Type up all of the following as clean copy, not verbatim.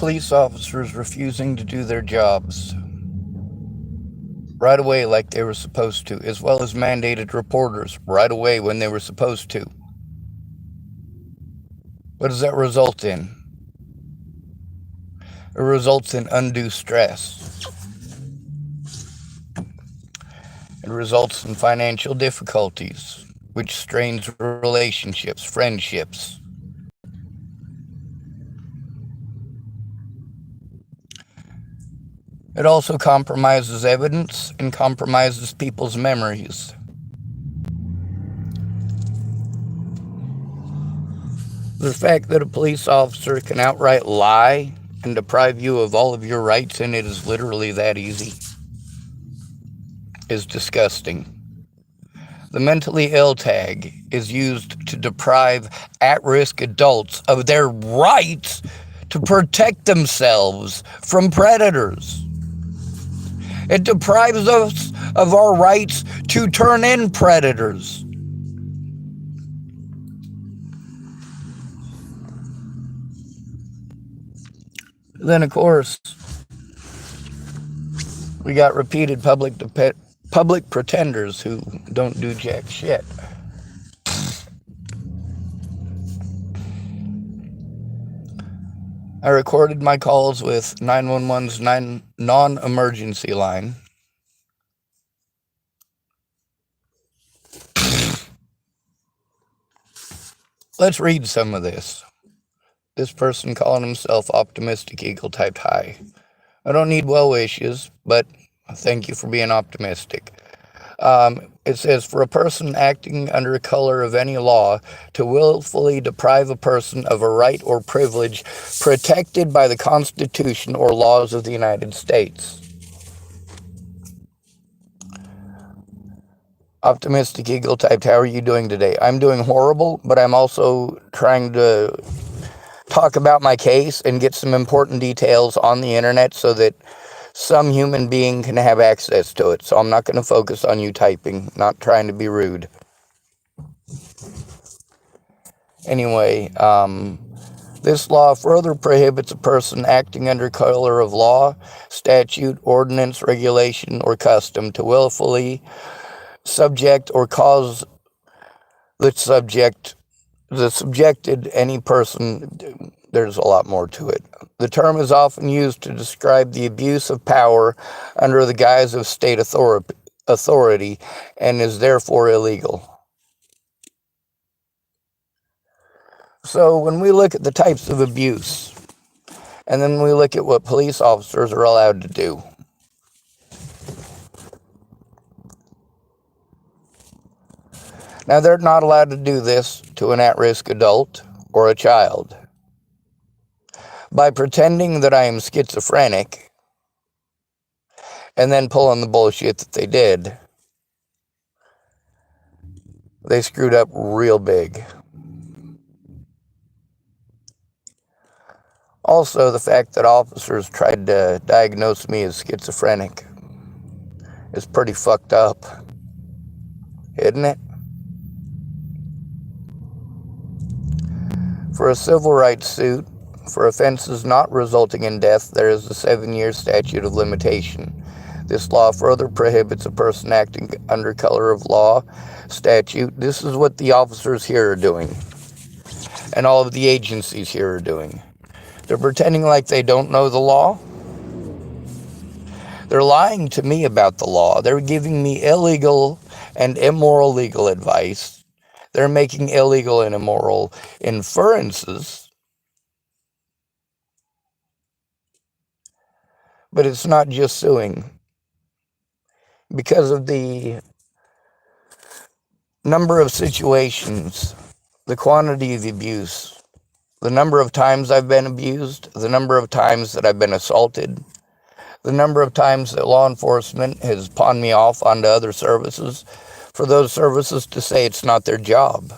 police officers refusing to do their jobs right away like they were supposed to, as well as mandated reporters right away when they were supposed to. What does that result in? It results in undue stress. It results in financial difficulties, which strains relationships, friendships. It also compromises evidence and compromises people's memories. The fact that a police officer can outright lie and deprive you of all of your rights, and it is literally that easy, is disgusting. The mentally ill tag is used to deprive at-risk adults of their rights to protect themselves from predators. It deprives us of our rights to turn in predators. Then, of course, we got repeated public pretenders who don't do jack shit. I recorded my calls with 911's non-emergency line. Let's read some of this. This person calling himself Optimistic Eagle typed hi. I don't need well wishes, but thank you for being optimistic. It says, for a person acting under color of any law to willfully deprive a person of a right or privilege protected by the Constitution or laws of the United States. Optimistic Eagle typed, how are you doing today? I'm doing horrible, but I'm also trying to talk about my case and get some important details on the internet so that some human being can have access to it. So I'm not going to focus on you typing, not trying to be rude. Anyway, this law further prohibits a person acting under color of law, statute, ordinance, regulation, or custom to willfully subject or cause the subjected any person. There's a lot more to it. The term is often used to describe the abuse of power under the guise of state authority and is therefore illegal. So when we look at the types of abuse, and then we look at what police officers are allowed to do. Now, they're not allowed to do this to an at-risk adult or a child. By pretending that I am schizophrenic and then pulling the bullshit that they did, they screwed up real big. Also, the fact that officers tried to diagnose me as schizophrenic is pretty fucked up, isn't it? For a civil rights suit, for offenses not resulting in death, there is a 7-year statute of limitation. This law further prohibits a person acting under color of law, statute. This is what the officers here are doing, and all of the agencies here are doing. They're pretending like they don't know the law. They're lying to me about the law. They're giving me illegal and immoral legal advice. They're making illegal and immoral inferences. But it's not just suing. Because of the number of situations, the quantity of abuse, the number of times I've been abused, the number of times that I've been assaulted, the number of times that law enforcement has pawned me off onto other services for those services to say it's not their job.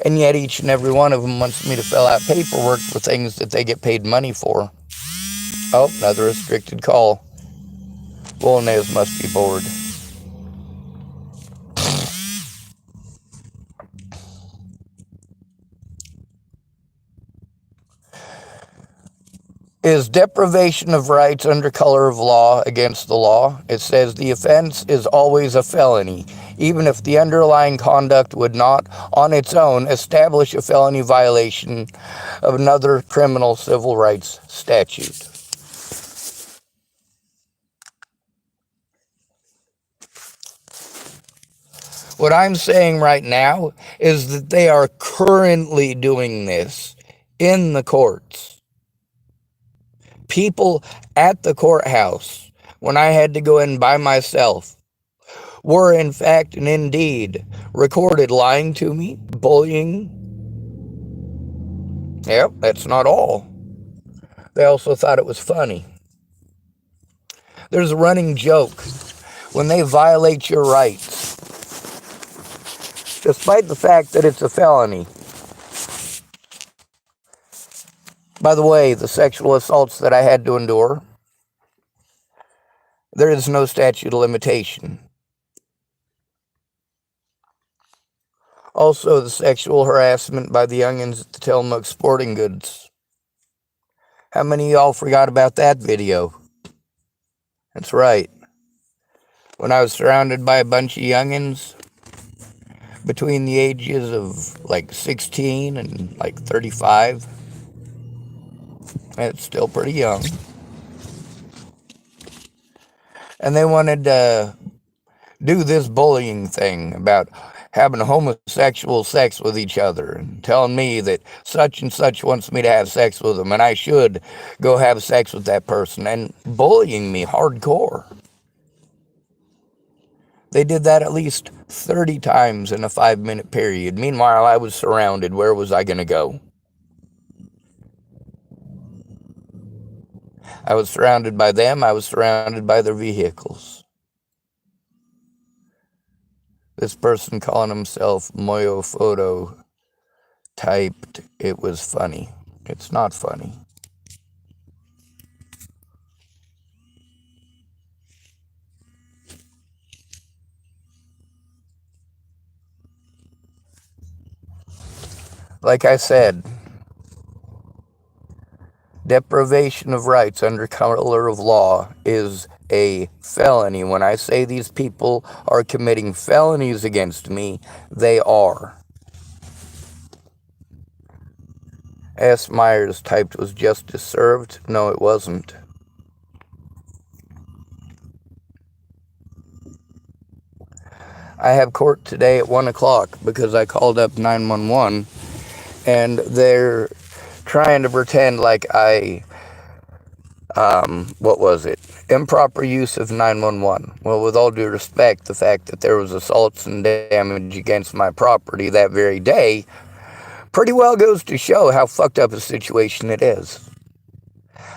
And yet each and every one of them wants me to fill out paperwork for things that they get paid money for. Oh, another restricted call. Bolognese must be bored. is deprivation of rights under color of law against the law. It says the offense is always a felony, even if the underlying conduct would not, on its own, establish a felony violation of another criminal civil rights statute. What I'm saying right now is that they are currently doing this in the courts. People at the courthouse, when I had to go in by myself, were in fact and indeed recorded lying to me, bullying. Yep, that's not all. They also thought it was funny. There's a running joke. When they violate your rights, despite the fact that it's a felony. By the way, the sexual assaults that I had to endure, there is no statute of limitation. Also, the sexual harassment by the youngins at the Tillamook Sporting Goods. How many of y'all forgot about that video? That's right. When I was surrounded by a bunch of youngins between the ages of like 16 and like 35, it's still pretty young. And they wanted to do this bullying thing about having homosexual sex with each other and telling me that such and such wants me to have sex with them and I should go have sex with that person and bullying me hardcore. They did that at least 30 times in a 5-minute period. Meanwhile, I was surrounded. Where was I going to go? I was surrounded by them. I was surrounded by their vehicles. This person calling himself Moyo Photo typed, "It was funny." It's not funny. Like I said, deprivation of rights under color of law is a felony. When I say these people are committing felonies against me, they are. S. Myers typed, "Was justice served?" No, it wasn't. I have court today at 1 o'clock because I called up 911 and they're trying to pretend like what was it? Improper use of 911. Well, with all due respect, the fact that there was assaults and damage against my property that very day pretty well goes to show how fucked up a situation it is.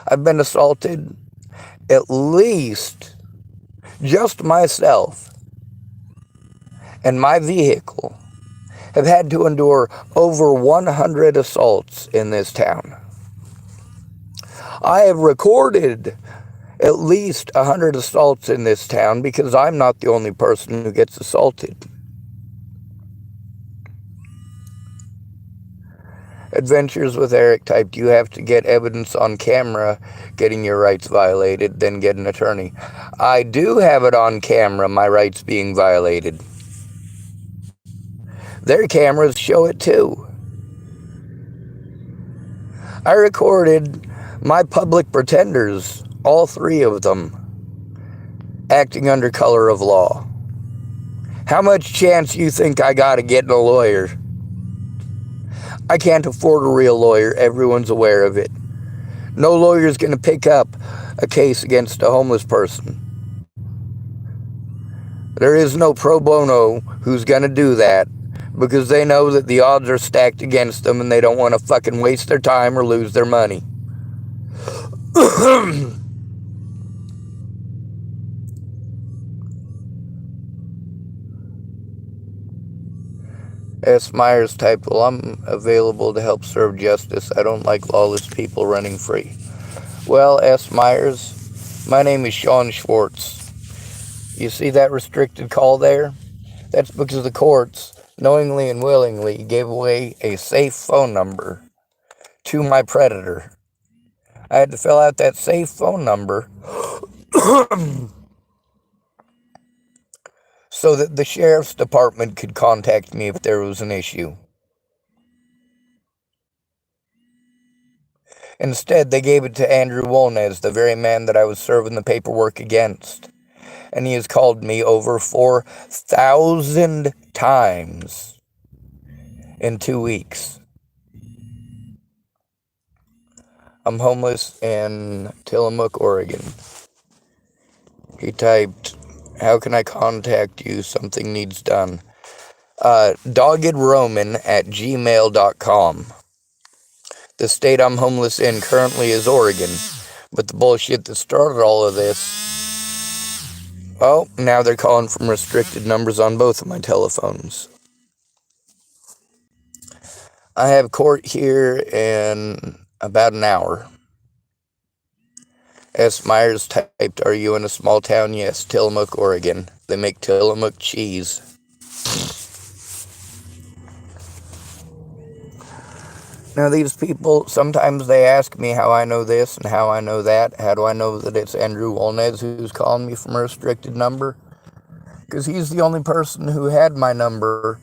I've been assaulted at least just myself and my vehicle have had to endure over 100 assaults in this town. I have recorded at least 100 assaults in this town because I'm not the only person who gets assaulted. Adventures with Eric typed, "You have to get evidence on camera getting your rights violated, then get an attorney." I do have it on camera, my rights being violated. Their cameras show it too. I recorded my public pretenders, all 3 of them, acting under color of law. How much chance you think I got of getting a lawyer? I can't afford a real lawyer. Everyone's aware of it. No lawyer's going to pick up a case against a homeless person. There is no pro bono who's going to do that because they know that the odds are stacked against them and they don't want to fucking waste their time or lose their money. S. Myers typed, "Well, I'm available to help serve justice. I don't like lawless people running free." Well, S. Myers, my name is Sean Schwartz. You see that restricted call there? That's because the courts, knowingly and willingly, gave away a safe phone number to my predator. I had to fill out that safe phone number so that the sheriff's department could contact me if there was an issue. Instead, they gave it to Andrew Wolnez, the very man that I was serving the paperwork against. And he has called me over 4,000 times in 2 weeks. I'm homeless in Tillamook, Oregon. He typed, "How can I contact you? Something needs done." doggedroman@gmail.com. The state I'm homeless in currently is Oregon, but the bullshit that started all of this, oh, now they're calling from restricted numbers on both of my telephones. I have court here in about an hour. S. Myers typed, "Are you in a small town?" Yes, Tillamook, Oregon. They make Tillamook cheese. Now, these people, sometimes they ask me how I know this and how I know that. How do I know that it's Andrew Wolnez who's calling me from a restricted number? Because he's the only person who had my number,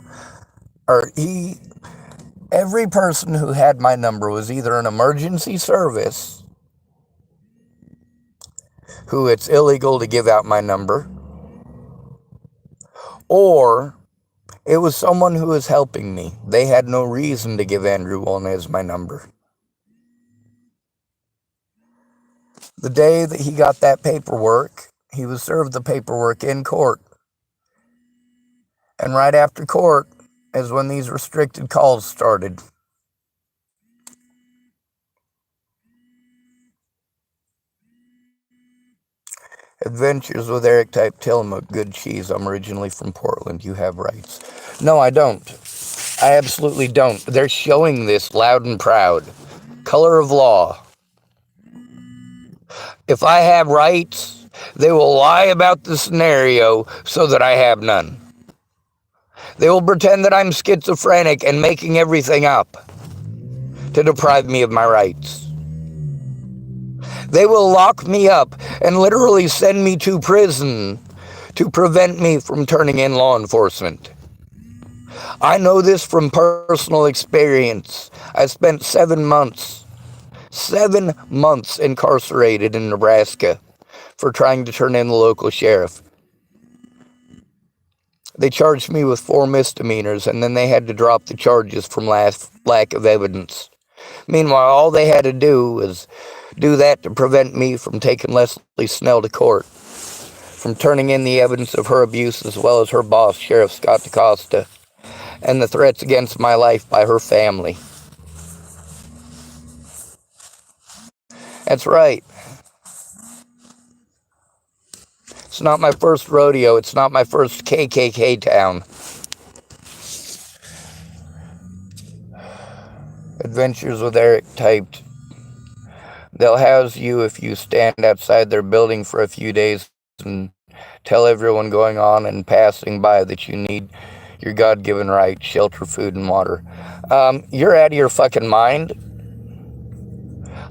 every person who had my number was either an emergency service, who it's illegal to give out my number, or it was someone who was helping me. They had no reason to give Andrew Wolnez my number. The day that he got that paperwork, he was served the paperwork in court. And right after court is when these restricted calls started. Adventures with Eric type Tillamook, good cheese. I'm originally from Portland. You have rights. No, I don't. I absolutely don't. They're showing this loud and proud. Color of law. If I have rights, they will lie about the scenario so that I have none. They will pretend that I'm schizophrenic and making everything up to deprive me of my rights. They will lock me up and literally send me to prison to prevent me from turning in law enforcement. I know this from personal experience. I spent 7 months incarcerated in Nebraska for trying to turn in the local sheriff. They charged me with 4 misdemeanors, and then they had to drop the charges from lack of evidence. Meanwhile, all they had to do was do that to prevent me from taking Leslie Snell to court, from turning in the evidence of her abuse as well as her boss, Sheriff Scott DaCosta, and the threats against my life by her family. That's right. It's not my first rodeo. It's not my first KKK town. Adventures with Eric typed, "They'll house you if you stand outside their building for a few days and tell everyone going on and passing by that you need your God-given right, shelter, food, and water." You're out of your fucking mind.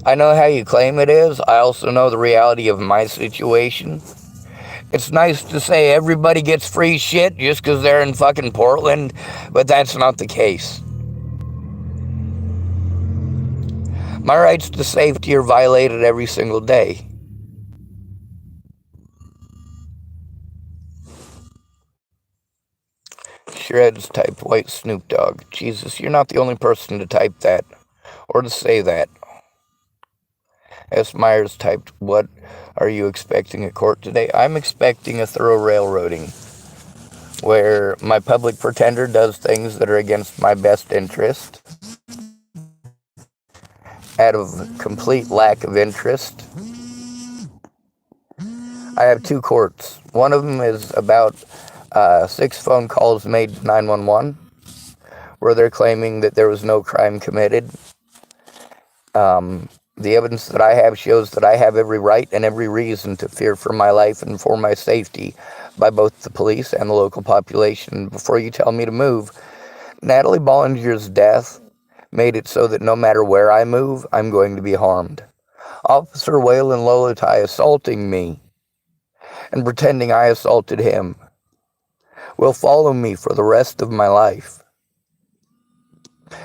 I know how you claim it is. I also know the reality of my situation. It's nice to say everybody gets free shit just because they're in fucking Portland, but that's not the case. My rights to safety are violated every single day. Shreds typed white Snoop Dogg. Jesus, you're not the only person to type that, or to say that. S. Myers typed, "What are you expecting at court today?" I'm expecting a thorough railroading, where my public pretender does things that are against my best interest, out of complete lack of interest. I have 2 courts. One of them is about 6 phone calls made to 911, where they're claiming that there was no crime committed. The evidence that I have shows that I have every right and every reason to fear for my life and for my safety by both the police and the local population. Before you tell me to move, Natalie Bollinger's death made it so that no matter where I move, I'm going to be harmed. Officer Waylon Lolotai assaulting me and pretending I assaulted him will follow me for the rest of my life.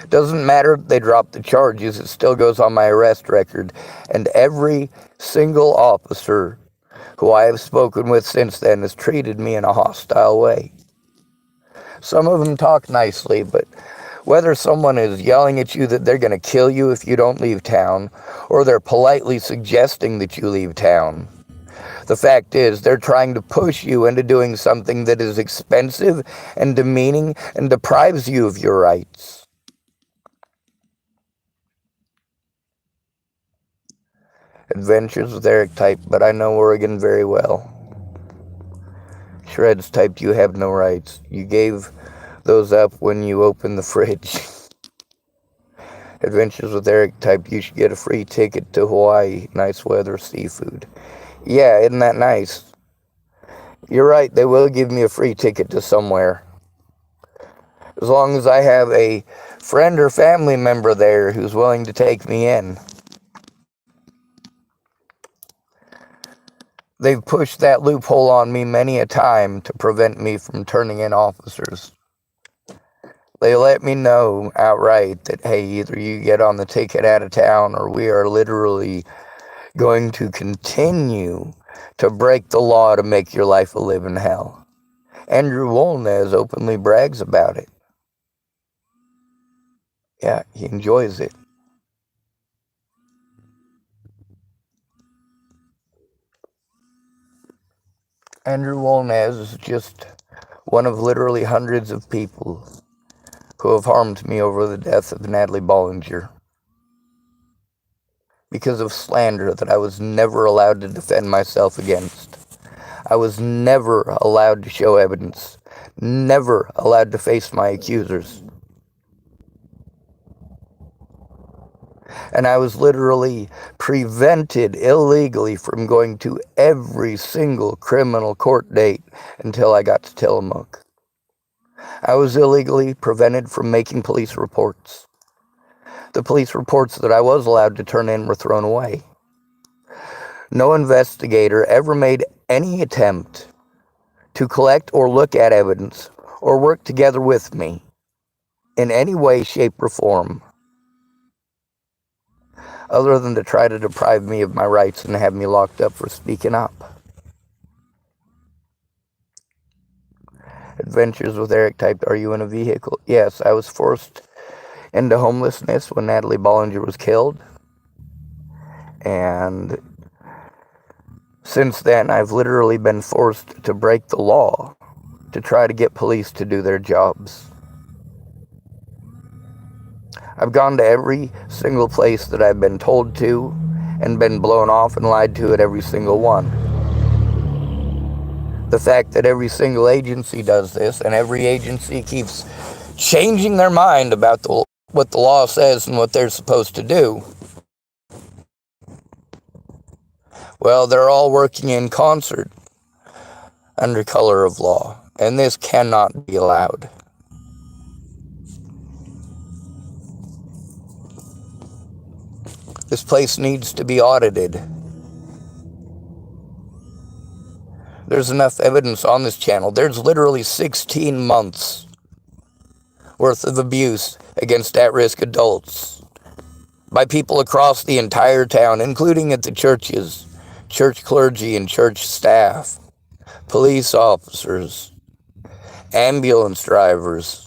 Doesn't matter if they drop the charges, it still goes on my arrest record. And every single officer who I have spoken with since then has treated me in a hostile way. Some of them talk nicely, but whether someone is yelling at you that they're going to kill you if you don't leave town, or they're politely suggesting that you leave town, the fact is they're trying to push you into doing something that is expensive and demeaning and deprives you of your rights. Adventures with Eric typed, but I know Oregon very well. Shreds typed, you have no rights. You gave those up when you opened the fridge. Adventures with Eric typed, you should get a free ticket to Hawaii. Nice weather, seafood. Yeah, isn't that nice? You're right, they will give me a free ticket to somewhere. As long as I have a friend or family member there who's willing to take me in. They've pushed that loophole on me many a time to prevent me from turning in officers. They let me know outright that, hey, either you get on the ticket out of town or we are literally going to continue to break the law to make your life a living hell. Andrew Wolnez openly brags about it. Yeah, he enjoys it. Andrew Wolnez is just one of literally hundreds of people who have harmed me over the death of Natalie Bollinger because of slander that I was never allowed to defend myself against. I was never allowed to show evidence, never allowed to face my accusers. And I was literally prevented illegally from going to every single criminal court date until I got to Tillamook. I was illegally prevented from making police reports. The police reports that I was allowed to turn in were thrown away. No investigator ever made any attempt to collect or look at evidence or work together with me in any way, shape, or form, other than to try to deprive me of my rights and have me locked up for speaking up. Adventures with Eric typed, are you in a vehicle? Yes, I was forced into homelessness when Natalie Bollinger was killed. And since then, I've literally been forced to break the law to try to get police to do their jobs. I've gone to every single place that I've been told to and been blown off and lied to at every single one. The fact that every single agency does this and every agency keeps changing their mind about what the law says and what they're supposed to do, well, they're all working in concert under color of law, and this cannot be allowed. This place needs to be audited. There's enough evidence on this channel. There's literally 16 months worth of abuse against at-risk adults by people across the entire town, including at the churches, church clergy and church staff, police officers, ambulance drivers.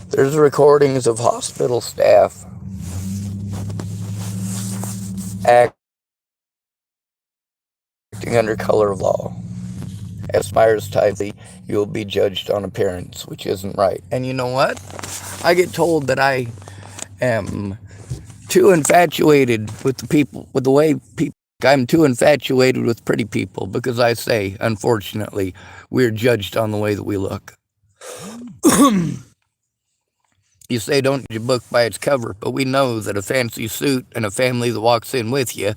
There's recordings of hospital staff acting under color of law. As Myers typed, you will be judged on appearance, which isn't right. And you know what? I get told that I am too infatuated with the people, with the way people, I'm too infatuated with pretty people because I say, unfortunately, we're judged on the way that we look. You say don't judge a book by its cover, but we know that a fancy suit and a family that walks in with you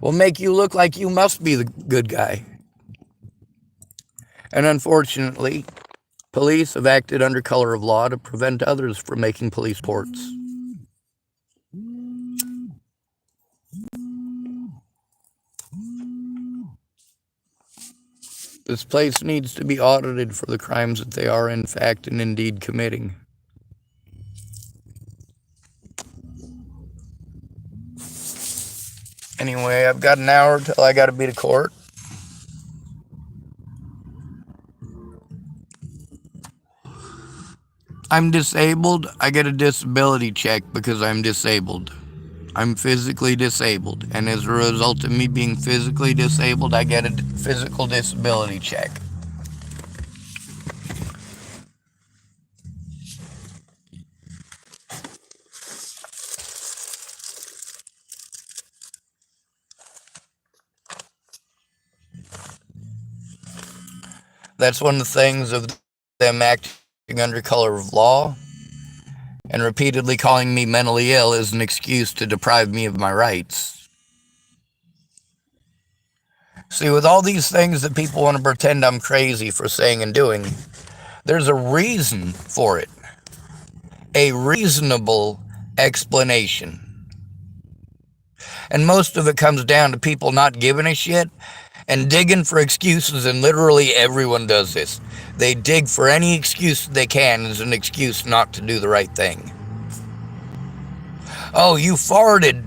will make you look like you must be the good guy. And unfortunately, Police have acted under color of law to prevent others from making police reports. This place needs to be audited for the crimes that they are in fact and indeed committing. Anyway, I've got an hour till I gotta be to court. I'm disabled. I get a disability check because I'm disabled. I'm physically disabled, and as a result of me being physically disabled, I get a physical disability check. That's one of the things of them acting under color of law and repeatedly calling me mentally ill as an excuse to deprive me of my rights. See, with all these things that people want to pretend I'm crazy for saying and doing, there's a reason for it. A reasonable explanation. And most of it comes down to people not giving a shit and digging for excuses, and literally everyone does this. They dig for any excuse they can as an excuse not to do the right thing. Oh, you farted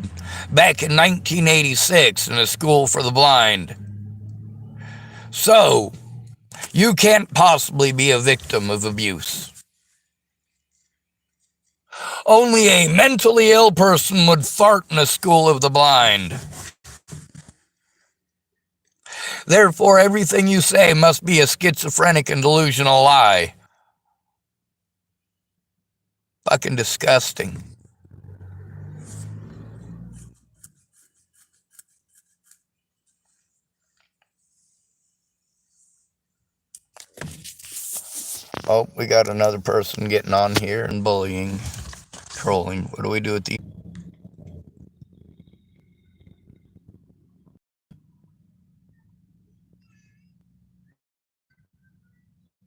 back in 1986 in a school for the blind. So, you can't possibly be a victim of abuse. Only a mentally ill person would fart in a school of the blind. Therefore, everything you say must be a schizophrenic and delusional lie. Fucking disgusting. Oh, we got another person getting on here and bullying, trolling. What do we do with these?